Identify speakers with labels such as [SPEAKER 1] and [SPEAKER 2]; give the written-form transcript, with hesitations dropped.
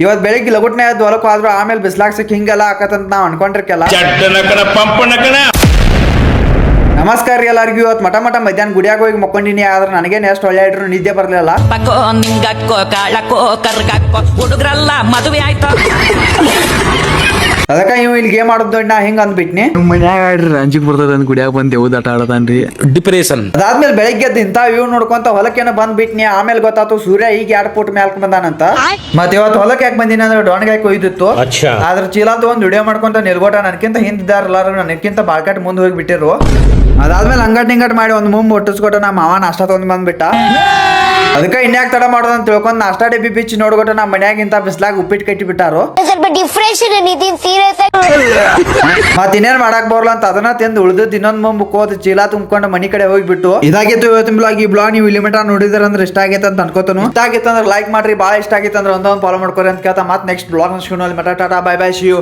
[SPEAKER 1] ಇವತ್ ಬೆಳಿಗ್ಗೆ ಲಗುಟ್ನೆ ಎದ್ದು ಹೊಲಕ್ಕೆ ಆದ್ರೂ ಆಮೇಲೆ ಬಿಸ್ಲಾಕ್ ಸಿಕ್ ಹಿಂಗೆಲ್ಲ ಆಕತ್ತಂತ ನಾವ್ ಅನ್ಕೊಂಡಿರ್ಕೆಲ್ಲ. ನಮಸ್ಕಾರ ರೀ ಎಲ್ಲರಿಗೂ. ಇವತ್ತು ಮಠ ಮಧ್ಯಾಹ್ನ ಗುಡಿಯಾಗ ಹೋಗಿ ಮಕ್ಕೊಂಡಿನಿ. ಆದ್ರೆ ನನಗೇನು ಎಷ್ಟು ಒಳ್ಳೆ ಇಟ್ರು ನಿದ್ದೆ ಬರ್ಲಿಲ್ಲ.
[SPEAKER 2] ಹುಡುಗ್ರಲ್ಲ ಮದುವೆ ಆಯ್ತು.
[SPEAKER 1] ಅದಕ್ಕ ಇವ್ ಇಲ್ಲಿ ಗೇಮ್ ಆಡೋದ್ ನೋಡಿ ನಾ ಹಿಂಗ ಅಂದ್ಬಿಟ್ನಿ.
[SPEAKER 3] ಮನ್ಯಾಗ ಆಡ್ರಿ ರಂಜಿಕ್ ಬರ್ತದ ಅಂದ್ ಗುಡಿಯಾಗ ಬಂದ್ ದೇವ್ದ ಆಟ ಆಡತಾನ್ರಿ.
[SPEAKER 2] ಡಿಪ್ರೆಷನ್.
[SPEAKER 1] ಅದಾದ್ಮೇಲೆ ಬೆಳಗ್ಗೆ ಎದ್ದು ಇಂಥ ವ್ಯೂ ನೋಡ್ಕೊಂತ ಹೊಲಕ್ಕೇನ ಬಂದ್ಬಿಟ್ನಿ. ಆಮೇಲೆ ಗೊತ್ತಾತು ಸೂರ್ಯ ಈಗ 2 ಫುಟ್ ಮ್ಯಾಲ್ಕ್ ಬಂದಾನಂತ. ಮತ್ತೆ ಇವತ್ತು ಹೊಲಕ್ಕೆ ಯಾಕೆ ಬಂದಿನ ಅಂದ್ರೆ ಡೊಣಗಾಯ್ ಕೊಯ್ದಿತ್ತು. ಅದ್ರ ಚೀಲ ತಗೊಂಡ್ ವಿಡಿಯೋ ಮಾಡ್ಕೊಂತ ನಿಲ್ಗೋಟ ನನ್ಕಿಂತ ಹಿಂದಿದ್ದಾರಲ್ಲ ನನಕ್ಕಿಂತ ಬಾಳ್ಕಟ್ ಮುಂದೆ ಹೋಗಿ ಬಿಟ್ಟಿರು. ಅದಾದ್ಮೇಲೆ ಅಂಗಟ್ ಮಾಡಿ ಒಂದು ಮುಂಬ್ ಒಟ್ಟಿಸ್ಕೊಟ್ಟು ನಮ್ಮ ಮಾವ ನಾಷ್ಟ ತಗೊಂಡ್ ಬಂದ್ಬಿಟ್ಟ. ಅದಕ್ಕೆ ಇನ್ಯಾಕ್ ತಡ ಮಾಡೋದಂತ ತಿಳ್ಕೊಂಡ್ ನಾಷ್ಟಾ ಡಬ್ಬಿ ಬಿಚ್ಚಿ ನೋಡ್ಕೊಟ್ಟು ನಮ್ಮ ಮನ್ಯಾಗಿಂತ ಬಿಸ್ಲಾಗ ಉಪ್ಪಿಟ್ಟು ಕಟ್ಟಿ ಬಿಟ್ಟಾರು.
[SPEAKER 4] ಸ್ವಲ್ಪ ಡಿಫ್ರೆನ್ಸ್ ಸೀರಿಯಸ್
[SPEAKER 1] ಮತ್ ಇನ್ನೇನ್ ಮಾಡಕ್ ಬರಲ್ಲ ಅಂತ ಅದನ್ನ ತಿಂದು ಉಳಿದ್ ಇನ್ನೊಂದ್ ಮುಂಬ್ ಕೋದ್ ಚೀಲ ತುಂಬ್ಕೊಂಡು ಮನಿ ಕಡೆ ಹೋಗ್ಬಿಟ್ಟು. ಇದಾಗಿತ್ತು ಇವತ್ತಿನ ಬ್ಲಾಗ್. ಈ ಬ್ಲಾಗ್ ನೀವು ಇಲ್ಲಿ ಮಟ ನೋಡಿದ್ರ ಅಂದ್ರೆ ಇಷ್ಟ ಆಗೈತೆ ಅಂತ ಅನ್ಕೋತನು. ಇಷ್ಟ ಆಗಿತ್ತು ಅಂದ್ರೆ ಲೈಕ್ ಮಾಡ್ರಿ. ಬಾಳ ಇಷ್ಟ ಆಗಿತ್ತು ಅಂದ್ರೆ ಒಂದೊಂದು ಫಾಲೋ ಮಾಡ್ಕೊರಿ ಅಂತ ಕೇಳ್ತಾ ಮತ್ತೆ ನೆಕ್ಸ್ಟ್ ಬ್ಲಾಗ್ ಸಿಗೋಣ. ಮಟ tata bye bye see you.